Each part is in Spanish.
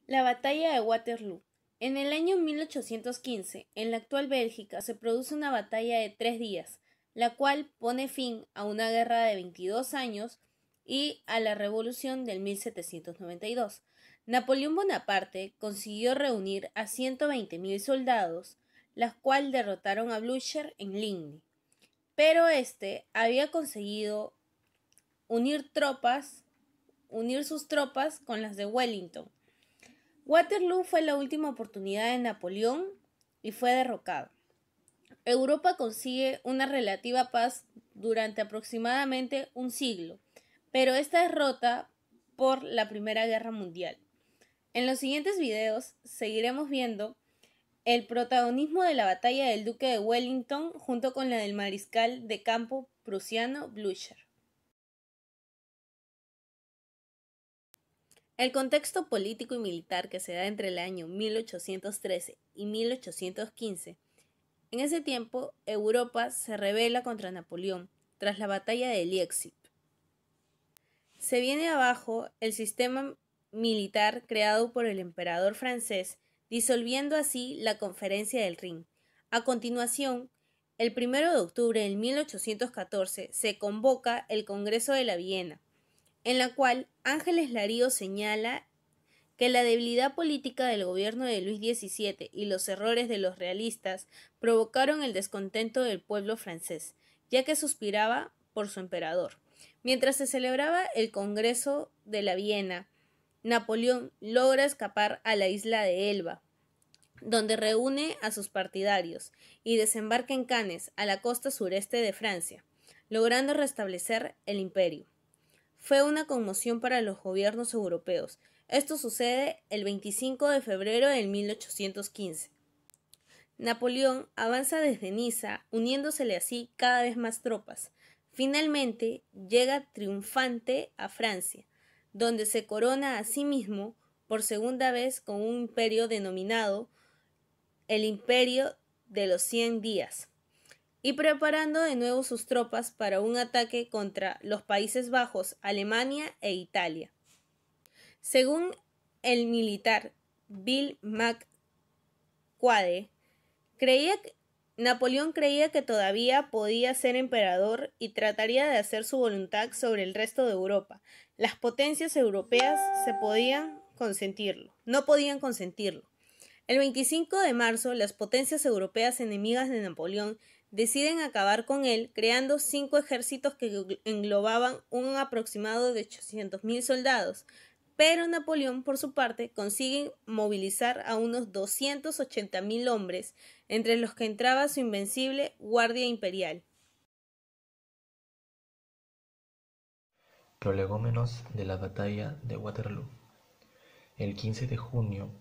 La batalla de Waterloo. En el año 1815, en la actual Bélgica, se produce una batalla de 3 días, la cual pone fin a una guerra de 22 años y a la revolución del 1792. Napoleón Bonaparte consiguió reunir a 120.000 soldados, los cuales derrotaron a Blücher en Ligny. Pero este había conseguido unir sus tropas con las de Wellington. Waterloo fue la última oportunidad de Napoleón y fue derrocado. Europa consigue una relativa paz durante aproximadamente un siglo, pero esta es rota por la Primera Guerra Mundial. En los siguientes videos seguiremos viendo el protagonismo de la batalla del Duque de Wellington junto con la del mariscal de campo prusiano Blücher. El contexto político y militar que se da entre el año 1813 y 1815. En ese tiempo, Europa se rebela contra Napoleón tras la batalla de Liexip. Se viene abajo el sistema militar creado por el emperador francés, disolviendo así la Conferencia del Rin. A continuación, el 1 de octubre de 1814 se convoca el Congreso de la Viena, en la cual Ángeles Lario señala que la debilidad política del gobierno de Luis XVII y los errores de los realistas provocaron el descontento del pueblo francés, ya que suspiraba por su emperador. Mientras se celebraba el Congreso de la Viena, Napoleón logra escapar a la isla de Elba, donde reúne a sus partidarios y desembarca en Cannes, a la costa sureste de Francia, logrando restablecer el imperio. Fue una conmoción para los gobiernos europeos. Esto sucede el 25 de febrero de 1815. Napoleón avanza desde Niza, uniéndosele así cada vez más tropas. Finalmente llega triunfante a Francia, donde se corona a sí mismo por segunda vez con un imperio denominado el Imperio de los 100 días, y preparando de nuevo sus tropas para un ataque contra los Países Bajos, Alemania e Italia. Según el militar Bill McQuade, Napoleón creía que todavía podía ser emperador y trataría de hacer su voluntad sobre el resto de Europa. Las potencias europeas no podían consentirlo. El 25 de marzo, las potencias europeas enemigas de Napoleón deciden acabar con él, creando 5 ejércitos que englobaban un aproximado de 800.000 soldados, pero Napoleón, por su parte, consigue movilizar a unos 280.000 hombres, entre los que entraba su invencible Guardia Imperial. Prolegómenos de la batalla de Waterloo. El 15 de junio,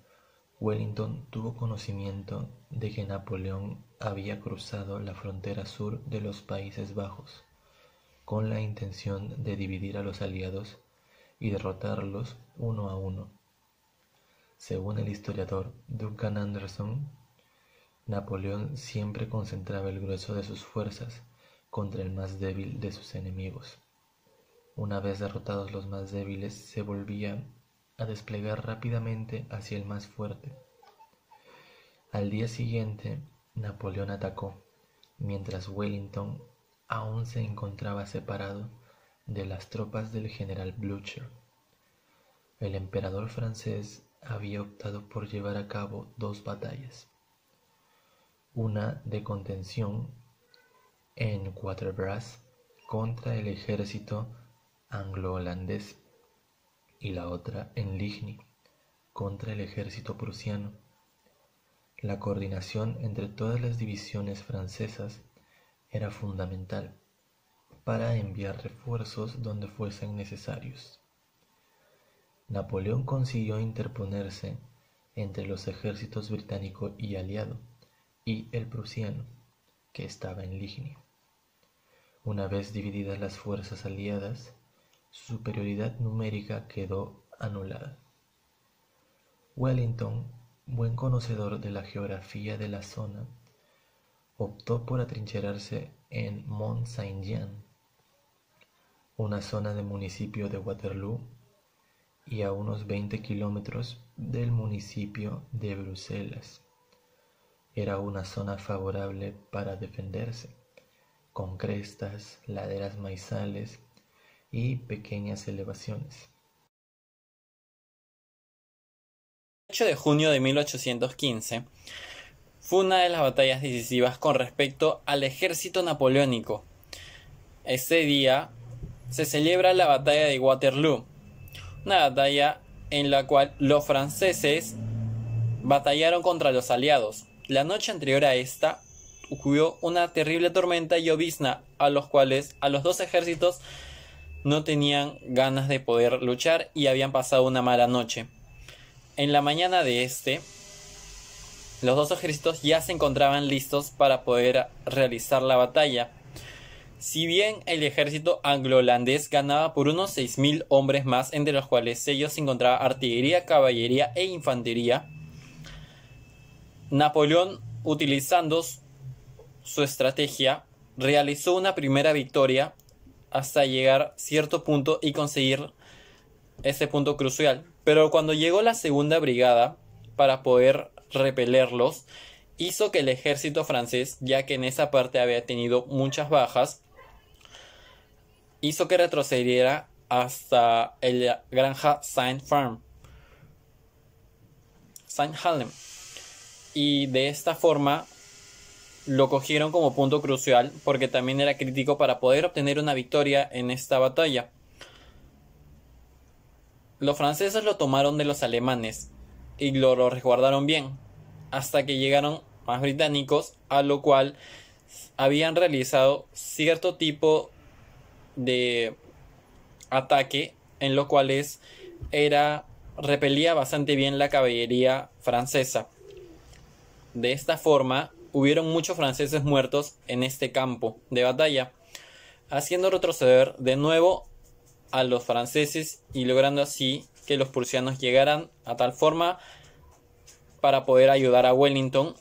Wellington tuvo conocimiento de que Napoleón había cruzado la frontera sur de los Países Bajos, con la intención de dividir a los aliados y derrotarlos uno a uno. Según el historiador Duncan Anderson, Napoleón siempre concentraba el grueso de sus fuerzas contra el más débil de sus enemigos. Una vez derrotados los más débiles, se volvía a desplegar rápidamente hacia el más fuerte. Al día siguiente, Napoleón atacó, mientras Wellington aún se encontraba separado de las tropas del general Blücher. El emperador francés había optado por llevar a cabo 2 batallas, una de contención en Quatre-Bras contra el ejército anglo-holandés y la otra en Ligny contra el ejército prusiano. La coordinación entre todas las divisiones francesas era fundamental para enviar refuerzos donde fuesen necesarios. Napoleón consiguió interponerse entre los ejércitos británico y aliado y el prusiano, que estaba en Ligny. Una vez divididas las fuerzas aliadas, su superioridad numérica quedó anulada. Wellington, buen conocedor de la geografía de la zona, optó por atrincherarse en Mont-Saint-Jean, una zona del municipio de Waterloo, y a unos 20 kilómetros del municipio de Bruselas. Era una zona favorable para defenderse, con crestas, laderas maizales y pequeñas elevaciones. El 8 de junio de 1815 fue una de las batallas decisivas con respecto al ejército napoleónico. Este día se celebra la batalla de Waterloo, una batalla en la cual los franceses batallaron contra los aliados. La noche anterior a esta ocurrió una terrible tormenta y llovizna, a los dos ejércitos no tenían ganas de poder luchar y habían pasado una mala noche. En la mañana de los dos ejércitos ya se encontraban listos para poder realizar la batalla. Si bien el ejército anglo-holandés ganaba por unos 6.000 hombres más, entre los cuales ellos se encontraba artillería, caballería e infantería, Napoleón, utilizando su estrategia, realizó una primera victoria hasta llegar a cierto punto y conseguir ese punto crucial. Pero cuando llegó la segunda brigada para poder repelerlos, hizo que el ejército francés, ya que en esa parte había tenido muchas bajas, hizo que retrocediera hasta la granja Saint-Helena. Y de esta forma lo cogieron como punto crucial, porque también era crítico para poder obtener una victoria en esta batalla. Los franceses lo tomaron de los alemanes y lo resguardaron bien, hasta que llegaron más británicos, a lo cual habían realizado cierto tipo de ataque, en lo cual repelía bastante bien la caballería francesa. De esta forma, hubieron muchos franceses muertos en este campo de batalla, haciendo retroceder de nuevo a los franceses y logrando así que los prusianos llegaran a tal forma para poder ayudar a Wellington,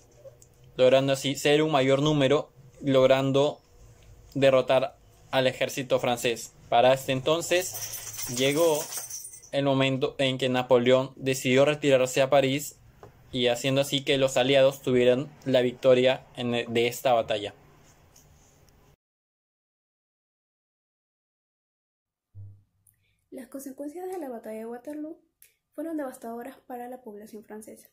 logrando así ser un mayor número, logrando derrotar al ejército francés. Para este entonces llegó el momento en que Napoleón decidió retirarse a París, y haciendo así que los aliados tuvieran la victoria de esta batalla. Las consecuencias de la batalla de Waterloo fueron devastadoras para la población francesa,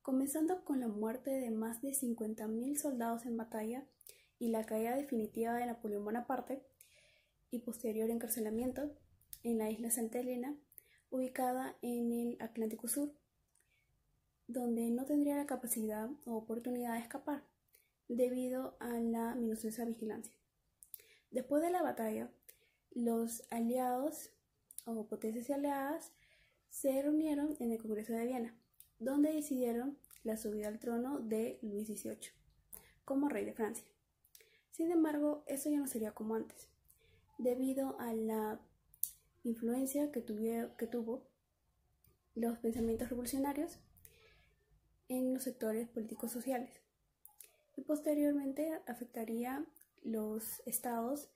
comenzando con la muerte de más de 50.000 soldados en batalla y la caída definitiva de Napoleón Bonaparte, y posterior encarcelamiento en la isla Santa Helena, ubicada en el Atlántico Sur, donde no tendría la capacidad o oportunidad de escapar debido a la minuciosa vigilancia. Después de la batalla, los aliados o potencias aliadas se reunieron en el Congreso de Viena, donde decidieron la subida al trono de Luis XVIII como rey de Francia. Sin embargo, eso ya no sería como antes, debido a la influencia que tuvo los pensamientos revolucionarios en los sectores políticos sociales, y posteriormente afectaría los estados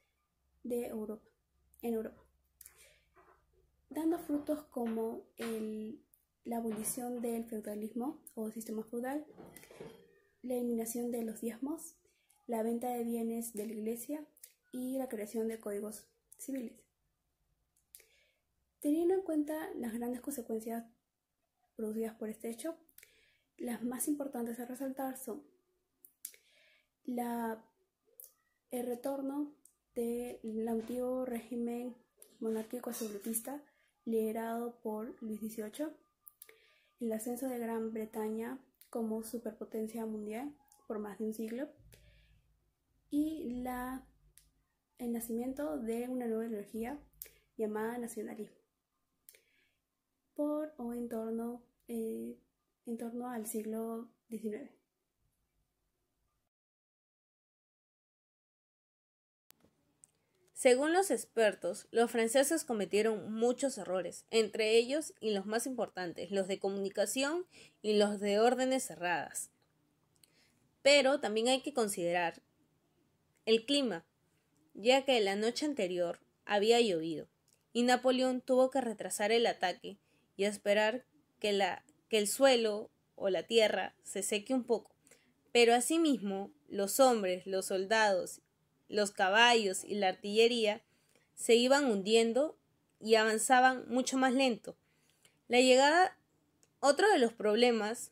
de Europa, dando frutos como la abolición del feudalismo o sistema feudal, la eliminación de los diezmos, la venta de bienes de la iglesia y la creación de códigos civiles. Teniendo en cuenta las grandes consecuencias producidas por este hecho, las más importantes a resaltar son el retorno del antiguo régimen monárquico absolutista liderado por Luis XVIII, el ascenso de Gran Bretaña como superpotencia mundial por más de un siglo, y el nacimiento de una nueva ideología llamada nacionalismo en torno al siglo XIX. Según los expertos, los franceses cometieron muchos errores, entre ellos y los más importantes, los de comunicación y los de órdenes cerradas. Pero también hay que considerar el clima, ya que la noche anterior había llovido y Napoleón tuvo que retrasar el ataque y a esperar que el suelo o la tierra se seque un poco. Pero asimismo, los hombres, los soldados, los caballos y la artillería se iban hundiendo y avanzaban mucho más lento. Otro de los problemas,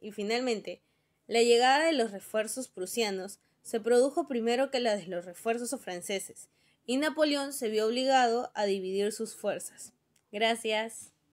y finalmente, la llegada de los refuerzos prusianos se produjo primero que la de los refuerzos franceses, y Napoleón se vio obligado a dividir sus fuerzas. Gracias.